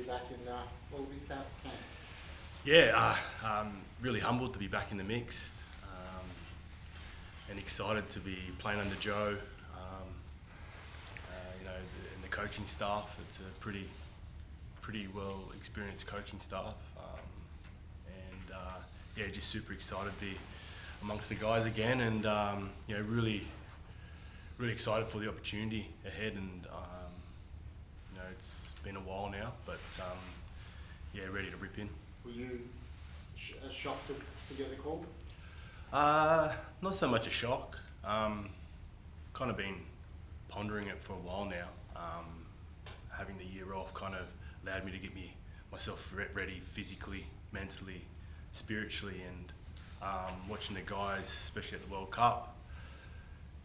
back in Wallaby's camp? Yeah, really humbled to be back in the mix, and excited to be playing under Joe. And the coaching staff. It's a pretty well experienced coaching staff, and just super excited to be amongst the guys again, and really excited for the opportunity ahead. And it's been a while now, but ready to rip in. Were you shocked to get the call? Not so much a shock. Kind of been pondering it for a while now. Having the year off kind of allowed me to get myself ready physically, mentally, spiritually, and watching the guys, especially at the World Cup.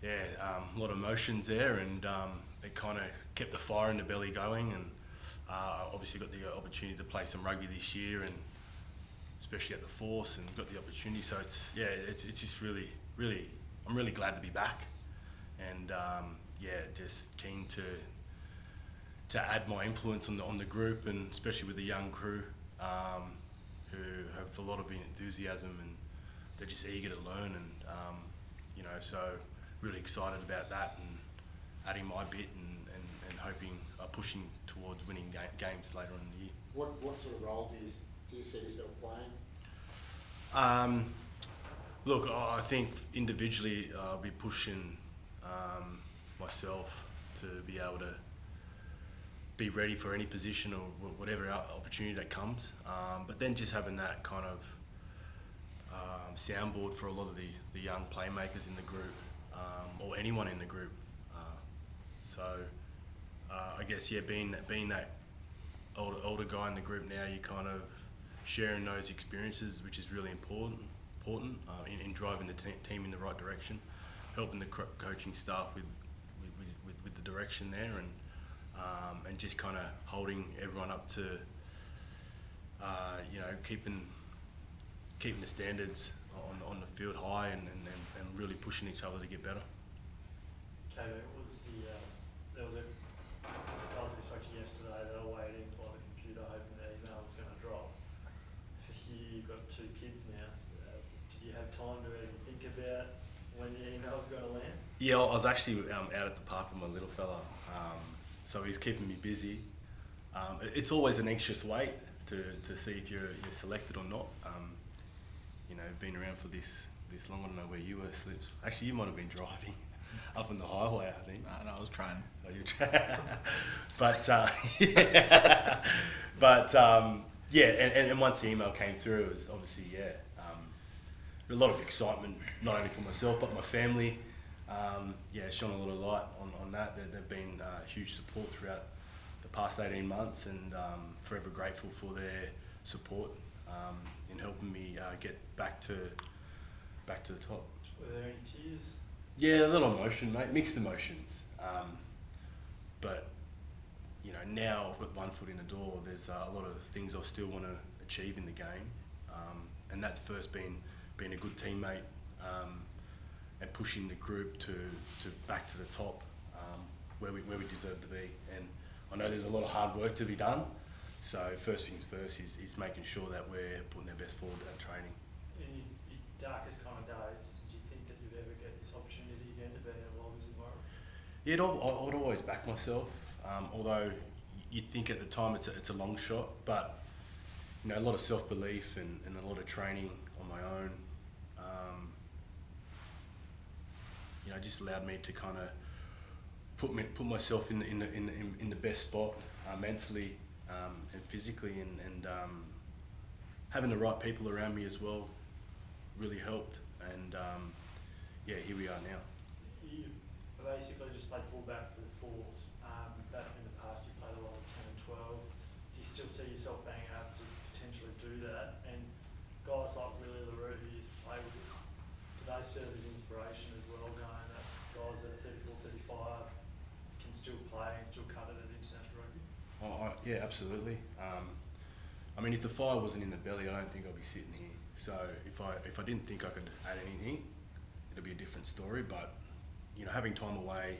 A lot of emotions there, and it kind of kept the fire in the belly going. And obviously got the opportunity to play some rugby this year, and especially at the Force, and got the opportunity. So it's just really, I'm really glad to be back, and just keen to add my influence on the group, and especially with the young crew who have a lot of enthusiasm, and they're just eager to learn, and so really excited about that, and adding my bit, and hoping pushing towards winning games later on in the year. What sort of role do you see yourself playing? Look, I think individually I'll be pushing myself to be able to be ready for any position or whatever opportunity that comes. But then just having that kind of soundboard for a lot of the young playmakers in the group, or anyone in the group. I guess being that older guy in the group now, you kind of sharing those experiences, which is really important in driving the team in the right direction, helping the coaching staff with the direction there, and just kind of holding everyone up to keeping the standards on the field high, and really pushing each other to get better. Okay, there was a guys we spoke to yesterday. They were waiting by the computer, hoping the email was going to drop. For you, you've got 2 kids now. So, did you have time to even think about when the email was going to land? Yeah, I was actually out at the park with my little fella, so he's keeping me busy. It's always an anxious wait to see if you're selected or not. Been around for this long, I don't know where you were, Slips. Actually, you might have been driving up on the highway, I think. No, I was trying. Oh, you were trying. And once the email came through, it was obviously, a lot of excitement, not only for myself, but my family. Shone a lot of light on that. They've been huge support throughout the past 18 months, and forever grateful for their support in helping me get back to the top. Were there any tears? Yeah, a little emotion, mate. Mixed emotions. But now I've got one foot in the door. There's a lot of things I still want to achieve in the game, and that's first being a good teammate, and pushing the group to back to the top, where we deserve to be. And I know there's a lot of hard work to be done. So first things first is making sure that we're putting our best forward at training. In your darkest kind of days, did you think that you'd ever get this opportunity again to be in a Wallabies environment? Yeah, I'd always back myself, although you'd think at the time it's a long shot, but a lot of self-belief and a lot of training on my own, just allowed me to kind of put myself in the best spot, mentally and physically, and having the right people around me as well really helped. And here we are now. You basically just played fullback for the Force. Back in the past, you played a lot of 10 and 12. Do you still see yourself being able to potentially do that? And guys like Willie LaRue, who you used to play with, do they serve as inspiration as well, going that guys that are 34, 35 can still play and still cut it at international rugby? Yeah, absolutely. If the fire wasn't in the belly, I don't think I'd be sitting here. So if I didn't think I could add anything, it'd be a different story. But having time away,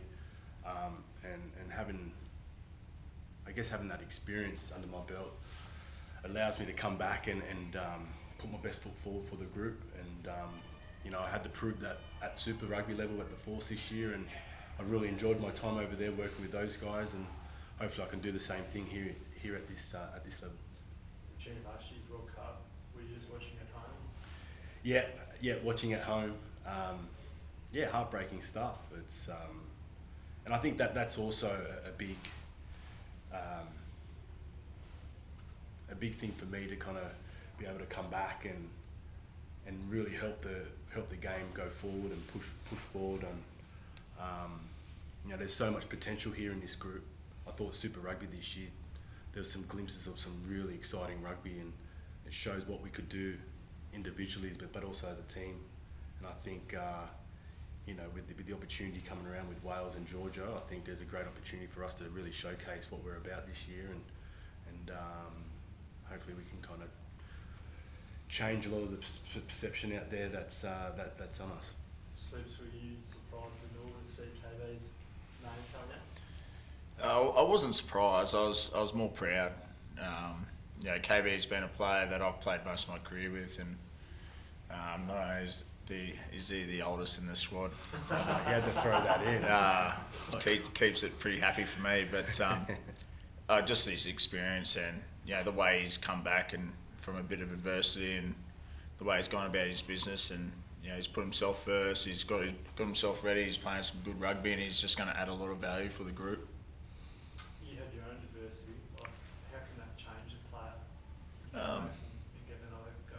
and having I guess having that experience under my belt allows me to come back and put my best foot forward for the group. And you know, I had to prove that at Super Rugby level at the Force this year, and I really enjoyed my time over there working with those guys, and hopefully I can do the same thing here at this level. During last year's World Cup, were you just watching at home? Yeah, watching at home. Yeah, heartbreaking stuff. It's and I think that's also a big thing for me to kind of be able to come back and really help the game go forward and push forward. And you know, there's so much potential here in this group. I thought Super Rugby this year, there was some glimpses of some really exciting rugby, and it shows what we could do individually, but also as a team. And I think you know, with the opportunity coming around with Wales and Georgia, I think there's a great opportunity for us to really showcase what we're about this year, and hopefully we can kind of change a lot of the perception out there that's on us. Sleeps, were you surprised at all to see KB's name coming out? I wasn't surprised. I was more proud. You know, KB's been a player that I've played most of my career with, and not only is he the oldest in the squad. You had to throw that in. Keeps it pretty happy for me, but just his experience and, you know, the way he's come back and from a bit of adversity, and the way he's gone about his business, and, you know, he's put himself first. He's got himself ready. He's playing some good rugby, and he's just going to add a lot of value for the group. You have your own adversity. Like, how can that change a player? And give another go.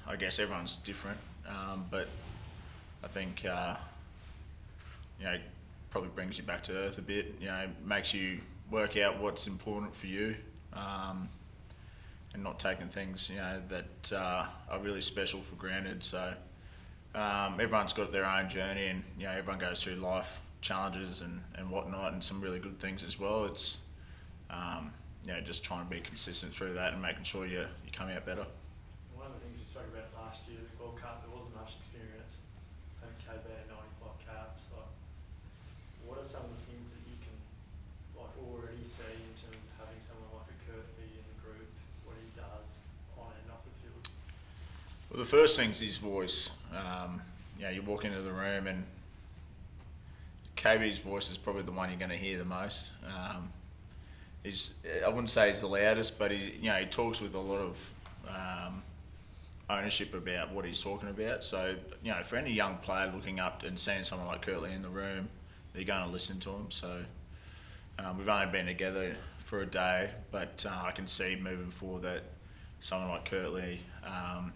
I guess everyone's different, but I think, you know, it probably brings you back to earth a bit. You know, makes you work out what's important for you, and not taking things, you know, that are really special for granted. So everyone's got their own journey, and, you know, everyone goes through life challenges and whatnot, and some really good things as well. It's you know, just trying to be consistent through that and making sure you come out better. One of the things you spoke about last year, the World Cup, there wasn't much experience. And KB had 95 caps. Like, what are some of the things that you can already see in terms of having someone like a Kurtley in the group, what he does on and off the field? Well, the first thing's his voice. You know, you walk into the room and KB's voice is probably the one you're going to hear the most. I wouldn't say he's the loudest, but he talks with a lot of ownership about what he's talking about. So, you know, for any young player looking up and seeing someone like Kurtley in the room, they're going to listen to him. So we've only been together for a day, but I can see moving forward that someone like Kurtley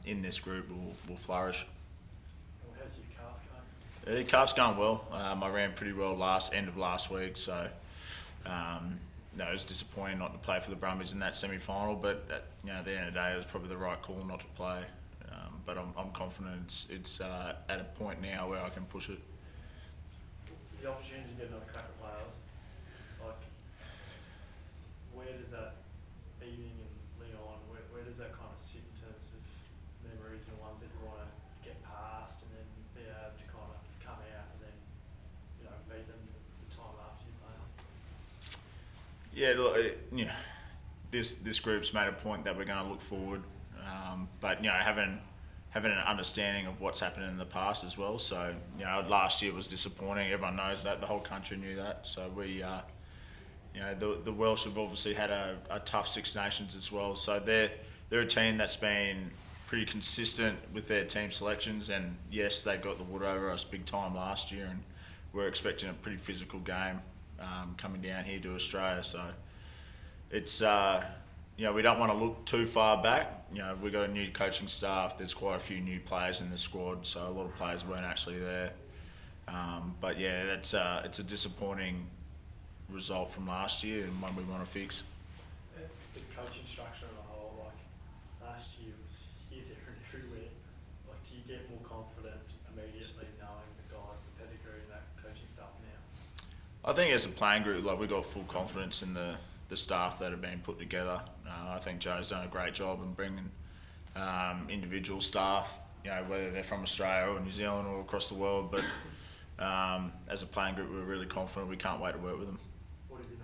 in this group will flourish. Well, how's your calf going? The calf's going well. I ran pretty well end of last week, so no, it was disappointing not to play for the Brumbies in that semi-final, but at the end of the day, it was probably the right call not to play. But I'm confident it's at a point now where I can push it. The opportunity to get another crack at Wales, like, where does that Beale and Leon, where does that kind of sit in terms of memories and ones that you want to get past, and then be able to kind of come out and then, you know, beat them the time after you play them? Yeah, look, you know, this group's made a point that we're going to look forward, but, you know, having an understanding of what's happened in the past as well. So, you know, last year was disappointing. Everyone knows that. The whole country knew that. So we, you know, the Welsh have obviously had a tough Six Nations as well. So they're a team that's been pretty consistent with their team selections. And yes, they got the wood over us big time last year, and we're expecting a pretty physical game coming down here to Australia. So it's, you know, we don't want to look too far back. You know, we've got a new coaching staff. There's quite a few new players in the squad, so a lot of players weren't actually there. But yeah, it's a disappointing result from last year, and one we want to fix. The coaching structure on the whole, like, last year was here, there and everywhere. Like, do you get more confidence immediately knowing the guys, the pedigree and that coaching staff now? I think as a playing group, like, we've got full confidence in the staff that have been put together. I think Joe's done a great job in bringing individual staff, you know, whether they're from Australia or New Zealand or across the world. But as a playing group, we're really confident. We can't wait to work with them. What have you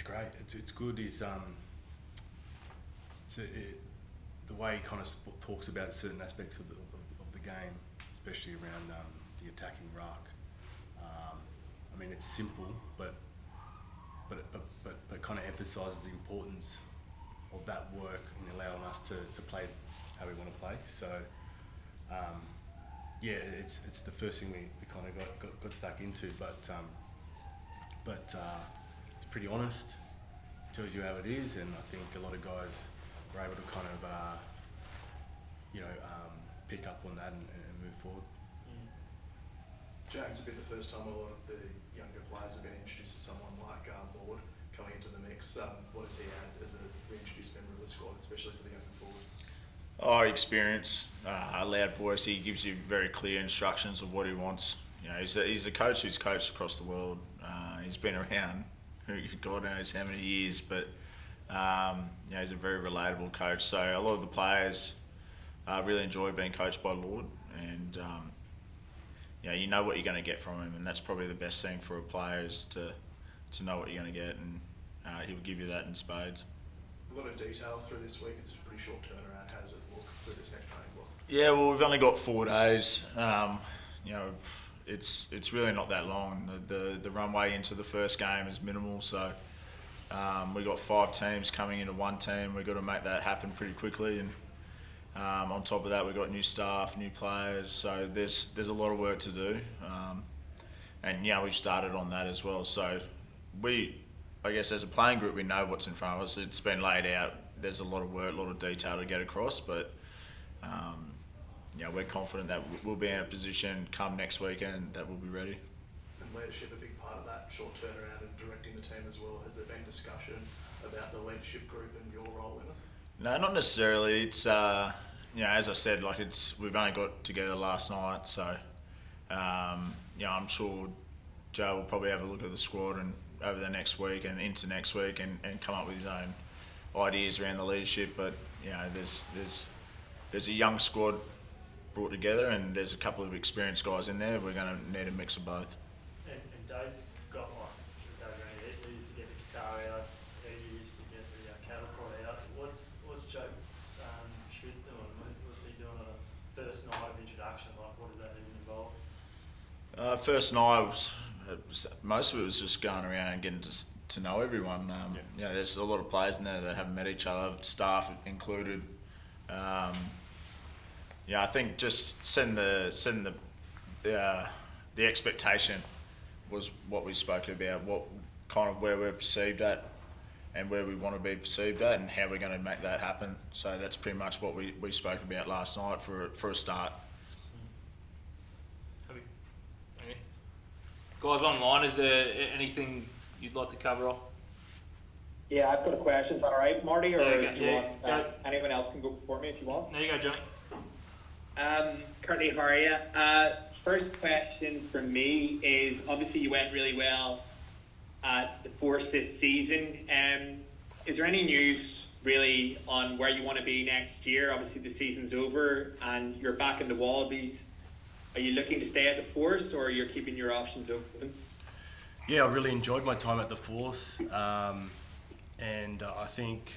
it's great. It's good. The way he kind of talks about certain aspects of the game, especially around the attacking ruck. I mean, it's simple, but kind of emphasises the importance of that work in allowing us to play how we want to play. So, yeah, it's the first thing we kind of got stuck into, but it's pretty honest, tells you how it is, and I think a lot of guys were able to kind of pick up on that and move forward. James, it's been the first time a lot of the younger players have been introduced to someone like Lord coming into the mix. What does he add as a reintroduced member of the squad, especially for the younger forwards? Oh, experience, a loud voice. He gives you very clear instructions of what he wants. You know, he's a coach who's coached across the world. He's been around, God knows how many years, but he's a very relatable coach. So a lot of the players really enjoy being coached by Lord, and you know what you're going to get from him, and that's probably the best thing for a player is to know what you're going to get, and he will give you that in spades. A lot of detail through this week. It's a pretty short turnaround. How does it look through this next training block? Yeah, well, we've only got 4 days. It's really not that long. The runway into the first game is minimal, so we've got 5 teams coming into one team. We've got to make that happen pretty quickly, and on top of that, we've got new staff, new players, so there's a lot of work to do, and we've started on that as well. So I guess as a playing group, we know what's in front of us. It's been laid out. There's a lot of work, a lot of detail to get across, but we're confident that we'll be in a position come next weekend that we'll be ready. And leadership, a big part of that short turnaround and directing the team as well. Has there been discussion about the leadership group and your role in it? No, not necessarily. It's as I said, we've only got together last night, so I'm sure Joe will probably have a look at the squad and over the next week and into next week and come up with his own ideas around the leadership. But there's a young squad brought together, and there's a couple of experienced guys in there. We're going to need a mix of both. And Dave got he used to get the guitar out, he used to get the cattle prod out. What's Joe Schmidt doing? What's he doing on a first night of introduction? Like, what does that even involve? First night most of it was just going around and getting to know everyone. There's a lot of players in there that haven't met each other, staff included. I think just setting the expectation was what we spoke about, what kind of where we're perceived at and where we want to be perceived at and how we're going to make that happen. So that's pretty much what we spoke about last night for a start. Guys online, is there anything you'd like to cover off? Yeah, I've got a question. Is that all right, Marty? Or Yeah, do you want, anyone else can go before me if you want? There you go, Johnny. Kurtley, how are you? First question from me is, obviously you went really well at the Force this season. Is there any news really on where you want to be next year? Obviously the season's over and you're back in the Wallabies. Are you looking to stay at the Force, or you're keeping your options open? Yeah, I really enjoyed my time at the Force, and I think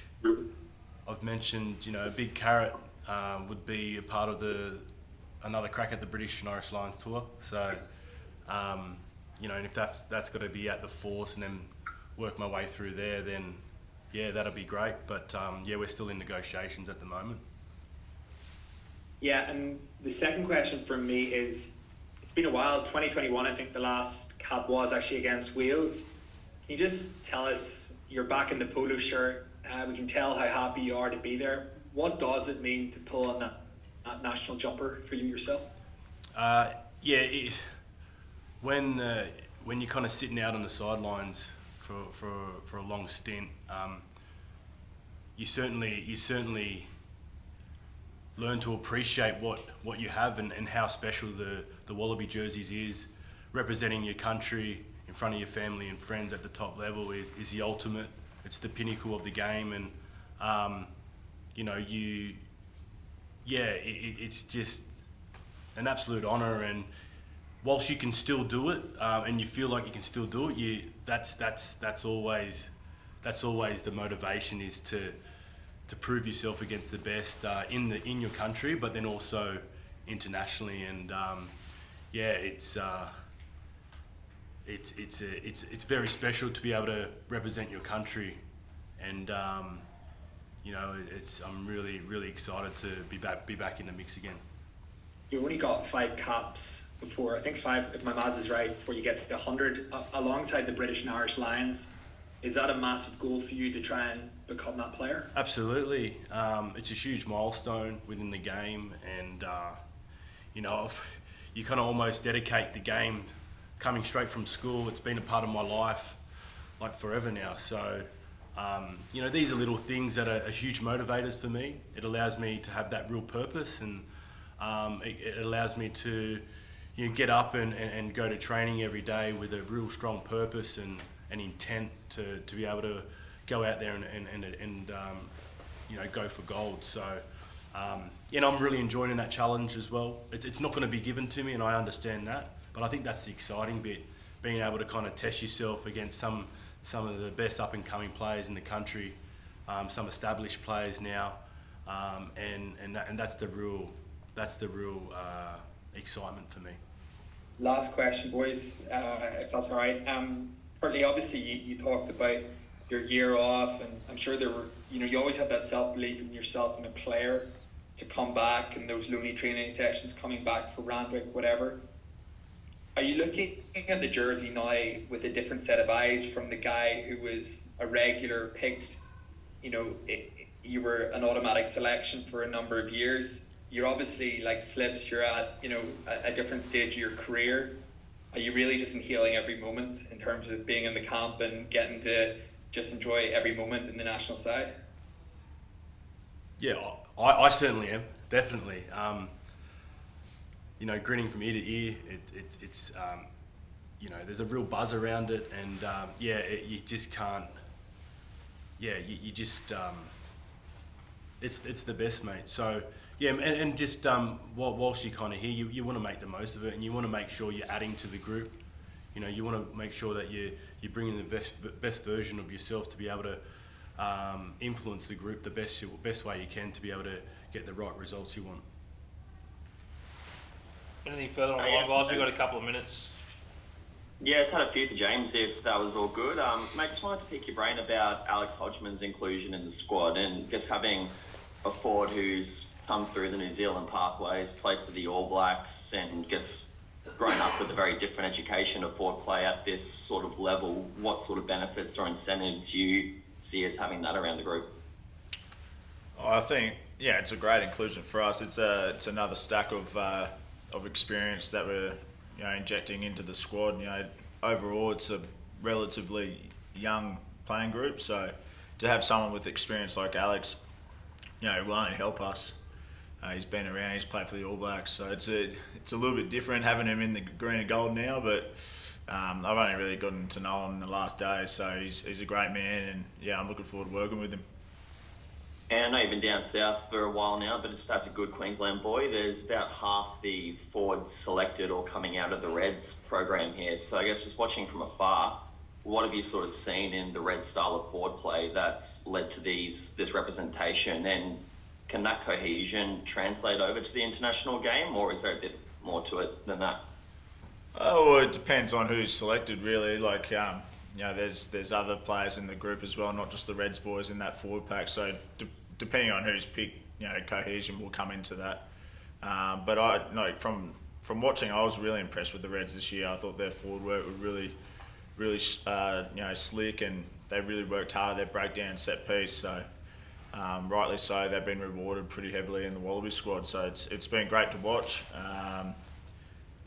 I've mentioned, a big carrot would be a part of another crack at the British and Irish Lions tour. So, and if that's got to be at the Force and then work my way through there, then yeah, that'll be great. But we're still in negotiations at the moment. Yeah, and the second question from me is, it's been a while, 2021 I think the last cap was actually against Wales. Can you just tell us, you're back in the polo shirt, we can tell how happy you are to be there. What does it mean to pull on that national jumper for you yourself? When you're kind of sitting out on the sidelines for a long stint, you certainly learn to appreciate what you have and how special the Wallaby jerseys is. Representing your country in front of your family and friends at the top level is the ultimate. It's the pinnacle of the game, and it's just an absolute honour. And whilst you can still do it, and you feel like you can still do it, that's that's always the motivation, is to prove yourself against the best in your country, but then also internationally. And it's very special to be able to represent your country, and I'm really excited to be back in the mix again. You only got 5 caps before, I think 5, if my maths is right, before you get to 100 alongside the British and Irish Lions. Is that a massive goal for you to try and become that player? Absolutely. It's a huge milestone within the game, and you kind of almost dedicate the game coming straight from school. It's been a part of my life like forever now. So these are little things that are huge motivators for me. It allows me to have that real purpose, and it allows me to get up and go to training every day with a real strong purpose and an intent to be able to go out there and go for gold. So I'm really enjoying that challenge as well. It's not going to be given to me, and I understand that, but I think that's the exciting bit, being able to kind of test yourself against some of the best up and coming players in the country, some established players now, and that's the real excitement for me. Last question, boys, if that's all right. Kurtley, obviously you talked about your year off, and I'm sure there were, you always have that self-belief in yourself and a player to come back, and those lonely training sessions coming back for Randwick, whatever. Are you looking at the jersey now with a different set of eyes from the guy who was a regular picked, you were an automatic selection for a number of years? You're obviously like Slips, you're at, a different stage of your career. Are you really just inhaling every moment in terms of being in the camp and getting to just enjoy every moment in the national side? Yeah, I certainly am, definitely. Grinning from ear to ear, it's there's a real buzz around it, and you just can't. Yeah, you just it's the best, mate. So yeah, and just whilst you're kind of here, you want to make the most of it, and you want to make sure you're adding to the group. You want to make sure that you're bringing the best version of yourself to be able to influence the group the best way you can to be able to get the right results you want. Anything further on line, guys? We've got a couple of minutes. Yeah, just had a few for James, if that was all good. Mate, just wanted to pick your brain about Alex Hodgman's inclusion in the squad, and just having a forward who's come through the New Zealand pathways, played for the All Blacks, and just grown up with a very different education of forward play at this sort of level. What sort of benefits or incentives you see as having that around the group? I think, it's a great inclusion for us. It's another stack of experience that we're injecting into the squad. Overall it's a relatively young playing group, so to have someone with experience like Alex, will only help us. He's been around, he's played for the All Blacks, so it's a little bit different having him in the green and gold now, but I've only really gotten to know him in the last day, so he's a great man, and I'm looking forward to working with him. And I know you've been down south for a while now, but just as a good Queensland boy, there's about half the forwards selected or coming out of the Reds program here. So I guess just watching from afar, what have you sort of seen in the Reds style of forward play that's led to this representation? And can that cohesion translate over to the international game, or is there a bit more to it than that? Oh, well, it depends on who's selected, really. Like, there's other players in the group as well, not just the Reds boys in that forward pack. So depending on who's picked, cohesion will come into that. But from watching, I was really impressed with the Reds this year. I thought their forward work was really slick, and they really worked hard. Their breakdown set piece, so rightly so, they've been rewarded pretty heavily in the Wallaby squad. So it's been great to watch.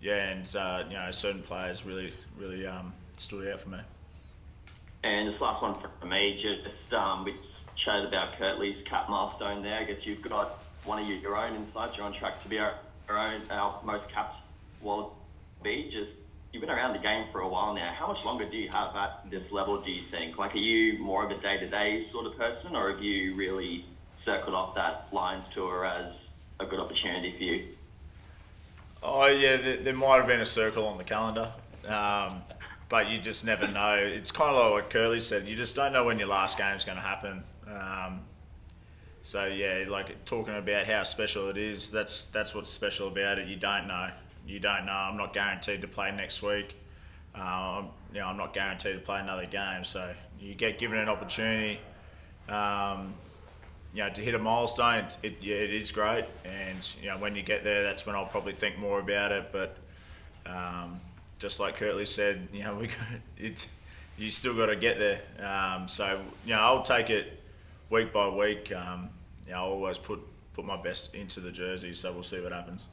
Certain players really stood out for me. And this last one for me, just we chatted about Kurtley's cap milestone there. I guess you've got one of your own insights. You're on track to be our most capped Wallaby. You've been around the game for a while now. How much longer do you have at this level, do you think? Like, are you more of a day-to-day sort of person, or have you really circled off that Lions tour as a good opportunity for you? Oh yeah, there might have been a circle on the calendar. but you just never know. It's kind of like what Kurtley said. You just don't know when your last game's going to happen. So yeah, like talking about how special it is. That's what's special about it. You don't know. You don't know. I'm not guaranteed to play next week. I'm not guaranteed to play another game. So you get given an opportunity. To hit a milestone, it is great. And when you get there, that's when I'll probably think more about it. But just like Kurtley said, you still got to get there. So I'll take it week by week. I'll always put my best into the jersey. So we'll see what happens.